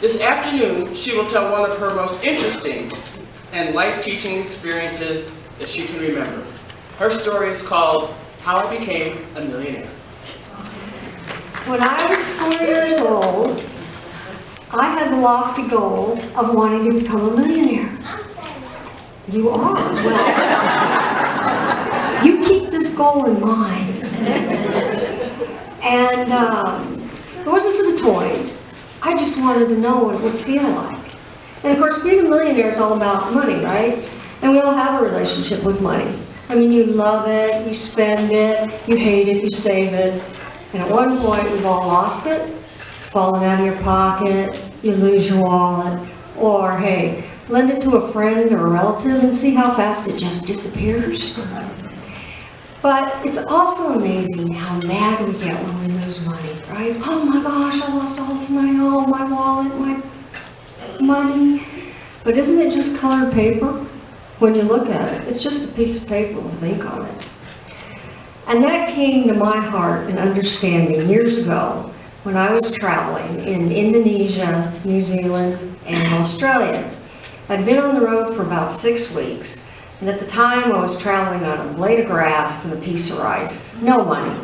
This afternoon, she will tell one of her most interesting and life-teaching experiences that she can remember. Her story is called How I Became a Millionaire. When I was 4 years old, I had the lofty goal of wanting to become a millionaire. You are? Well, you keep this goal in mind. And it wasn't for the toys. I just wanted to know what it would feel like. And of course, being a millionaire is all about money, right? And we all have a relationship with money. I mean, you love it, you spend it, you hate it, you save it. And at one point, we've all lost it. It's fallen out of your pocket, you lose your wallet, or hey, lend it to a friend or a relative and see how fast it just disappears. But it's also amazing how mad we get when we lose money, right? Oh my gosh, I lost all this money, oh, my wallet, my money. But isn't it just colored paper? When you look at it, it's just a piece of paper with ink on it. And that came to my heart and understanding years ago when I was traveling in Indonesia, New Zealand, and Australia. I'd been on the road for about 6 weeks, and at the time I was traveling on a blade of grass and a piece of rice. No money.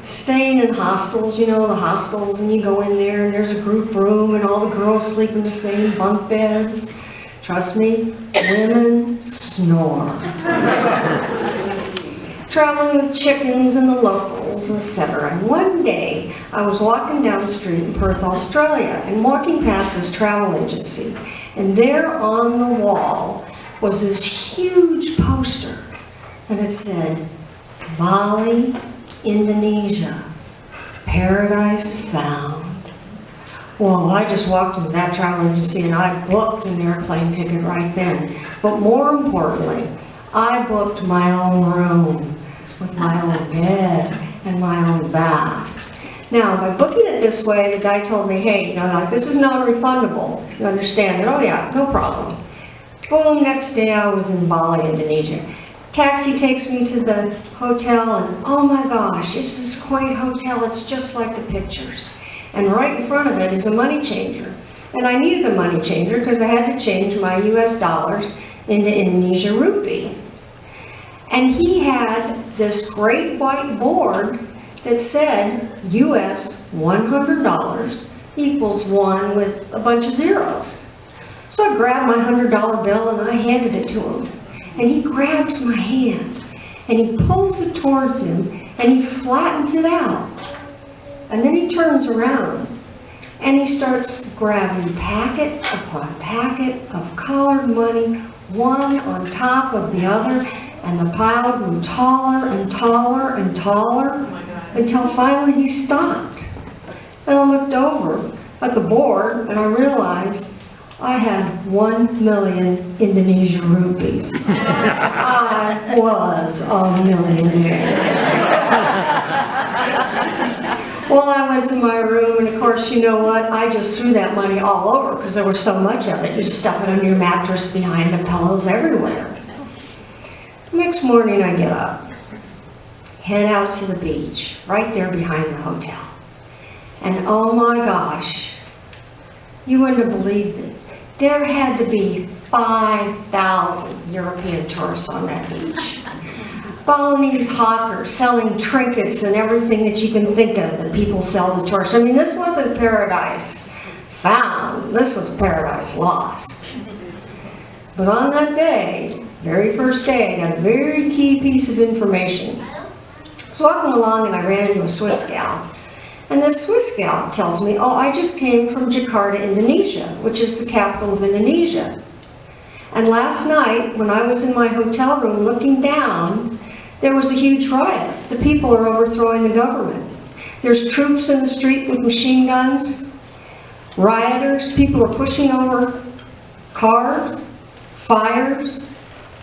Staying in hostels, you know the hostels, and you go in there and there's a group room and all the girls sleep in the same bunk beds. Trust me, women snore. Traveling with chickens and the locals, etc. And one day, I was walking down the street in Perth, Australia, and walking past this travel agency. And there on the wall was this huge poster, and it said, Bali, Indonesia, paradise found. Well, I just walked into that travel agency and I booked an airplane ticket right then. But more importantly, I booked my own room with my own bed and my own bath. Now, by booking it this way, the guy told me, hey, this is non-refundable. You understand that? Oh yeah, no problem. Boom, next day I was in Bali, Indonesia. Taxi takes me to the hotel and oh my gosh, it's this quaint hotel, it's just like the pictures. And right in front of it is a money changer. And I needed a money changer because I had to change my US dollars into Indonesia rupee. And he had this great white board that said US $100 equals 1 with a bunch of zeros. So I grabbed my $100 bill and I handed it to him. And he grabs my hand and he pulls it towards him and he flattens it out. And then he turns around and he starts grabbing packet upon packet of colored money, one on top of the other, and the pile grew taller and taller and taller until finally he stopped. And I looked over at the board and I realized I had 1 million Indonesia rupees. I was a millionaire. Well, I went to my room, and of course, you know what? I just threw that money all over because there was so much of it. You stuff it under your mattress, behind the pillows, everywhere. Next morning, I get up, head out to the beach, right there behind the hotel. And oh my gosh, you wouldn't have believed it. There had to be 5,000 European tourists on that beach. Balinese hawkers selling trinkets and everything that you can think of that people sell to tourists. I mean, this wasn't paradise found, this was paradise lost. But on that day, very first day, I got a very key piece of information. I was walking along and I ran into a Swiss gal. And this Swiss gal tells me, oh, I just came from Jakarta, Indonesia, which is the capital of Indonesia. And last night, when I was in my hotel room looking down, there was a huge riot. The people are overthrowing the government. There's troops in the street with machine guns, rioters, people are pushing over cars, fires.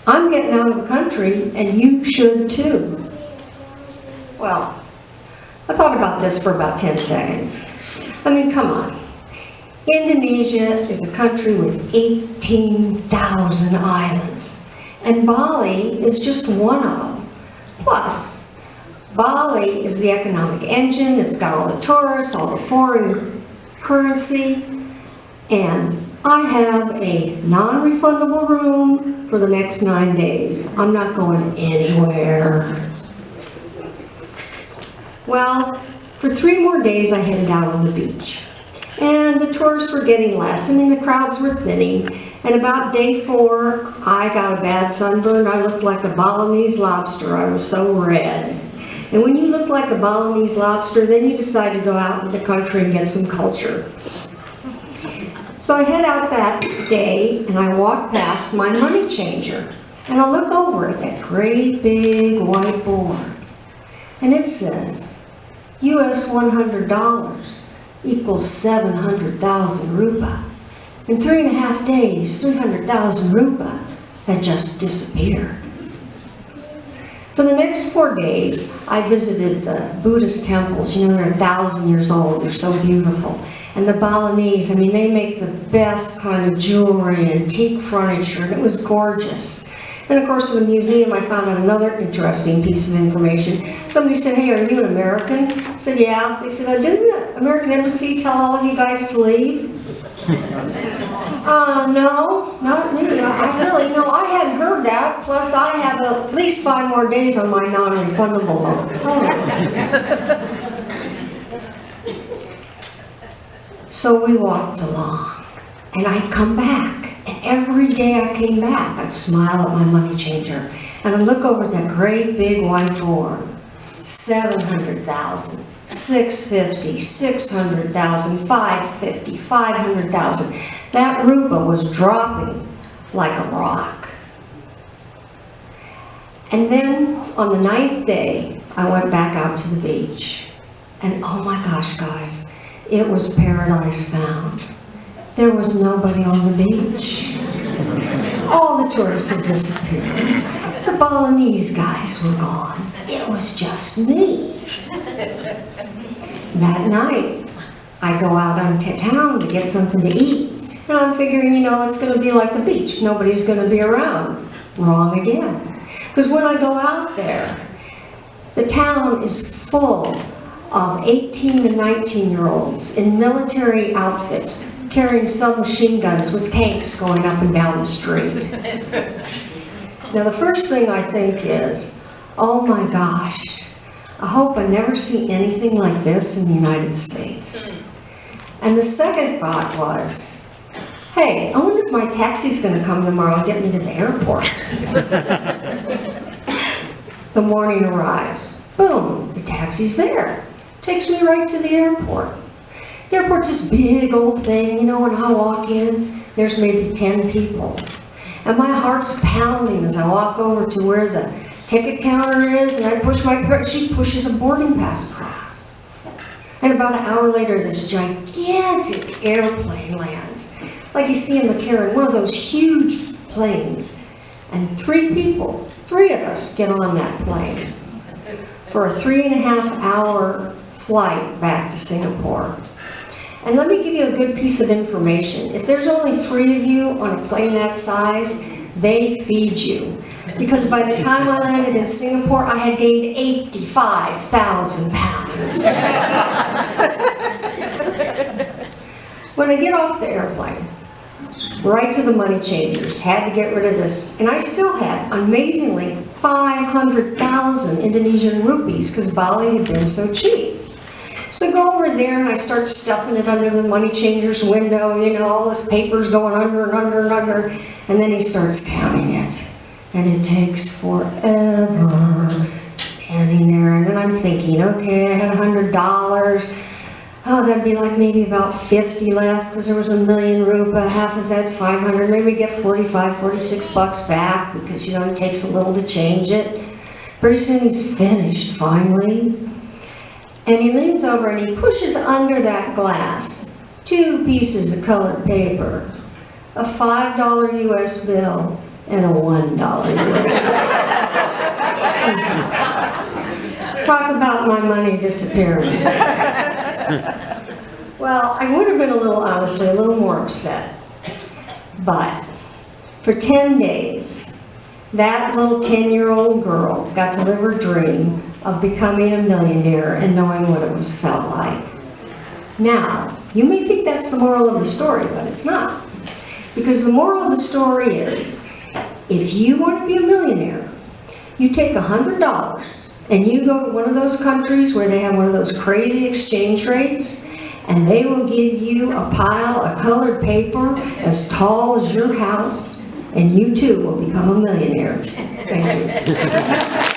I'm getting out of the country, and you should too. Well, I thought about this for about 10 seconds. I mean, come on. Indonesia is a country with 18,000 islands, and Bali is just one of them. Plus, Bali is the economic engine, it's got all the tourists, all the foreign currency. And I have a non-refundable room for the next 9 days. I'm not going anywhere. Well, for 3 more days I headed out on the beach. And the tourists were getting less. I mean, the crowds were thinning. And about day 4, I got a bad sunburn. I looked like a Balinese lobster. I was so red. And when you look like a Balinese lobster, then you decide to go out in the country and get some culture. So I head out that day and I walk past my money changer. And I look over at that great big white board. And it says, US $100 equals 700,000 rupa. In 3.5 days, 300,000 rupa had just disappeared. For the next 4 days, I visited the Buddhist temples. You know, they're 1,000 years old. They're so beautiful. And the Balinese, I mean, they make the best kind of jewelry, antique furniture, and it was gorgeous. And of course, in the museum, I found out another interesting piece of information. Somebody said, "Hey, are you an American?" I said, "Yeah." They said, "Didn't the American embassy tell all of you guys to leave?" No, not me. I hadn't heard that. Plus, I have at least 5 more days on my non-refundable loan. So we walked along, and I'd come back. And every day I came back, I'd smile at my money changer, and I'd look over at that great big white board. 700,000, 650, 600,000, 550, 500,000. That rupa was dropping like a rock. And then on the 9th day, I went back out to the beach. And oh my gosh, guys, it was paradise found. There was nobody on the beach. All the tourists had disappeared. The Balinese guys were gone. It was just me. That night, I go out onto town to get something to eat. And I'm figuring, it's going to be like the beach. Nobody's going to be around. Wrong again. Because when I go out there, the town is full of 18 to 19-year-olds in military outfits, carrying submachine guns with tanks going up and down the street. Now the first thing I think is, oh my gosh, I hope I never see anything like this in the United States. And the second thought was, hey, I wonder if my taxi's going to come tomorrow and get me to the airport. The morning arrives. Boom, the taxi's there. Takes me right to the airport. The airport's this big old thing, and I walk in, there's maybe 10 people. And my heart's pounding as I walk over to where the ticket counter is, and I push she pushes a boarding pass across. And about an hour later, this gigantic airplane lands. Like you see in McCarran, one of those huge planes. And 3 of us get on that plane for a 3.5-hour flight back to Singapore. And let me give you a good piece of information. If there's only 3 of you on a plane that size, they feed you. Because by the time I landed in Singapore, I had gained 85,000 pounds. When I get off the airplane, right to the money changers, had to get rid of this, and I still had, amazingly, 500,000 Indonesian rupees because Bali had been so cheap. So go over there and I start stuffing it under the money changer's window, all this paper's going under and under and under, and then he starts counting it. And it takes forever, standing there, and then I'm thinking, okay, I had $100. Oh, that'd be like maybe about 50 left, because there was 1,000,000 rupa, half of that's 500, maybe we get 45, 46 bucks back, because it takes a little to change it. Pretty soon he's finished, finally. And he leans over and he pushes under that glass 2 pieces of colored paper, a $5 US bill and a $1 US bill. Talk about my money disappearing. Well, I would have been honestly, a little more upset. But for 10 days, that little 10-year-old girl got to live her dream of becoming a millionaire and knowing what it felt like. Now, You may think that's the moral of the story, but it's not. Because the moral of the story is, if you want to be a millionaire, you take $100 and you go to one of those countries where they have one of those crazy exchange rates, and they will give you a pile of colored paper as tall as your house, and you too will become a millionaire. Thank you.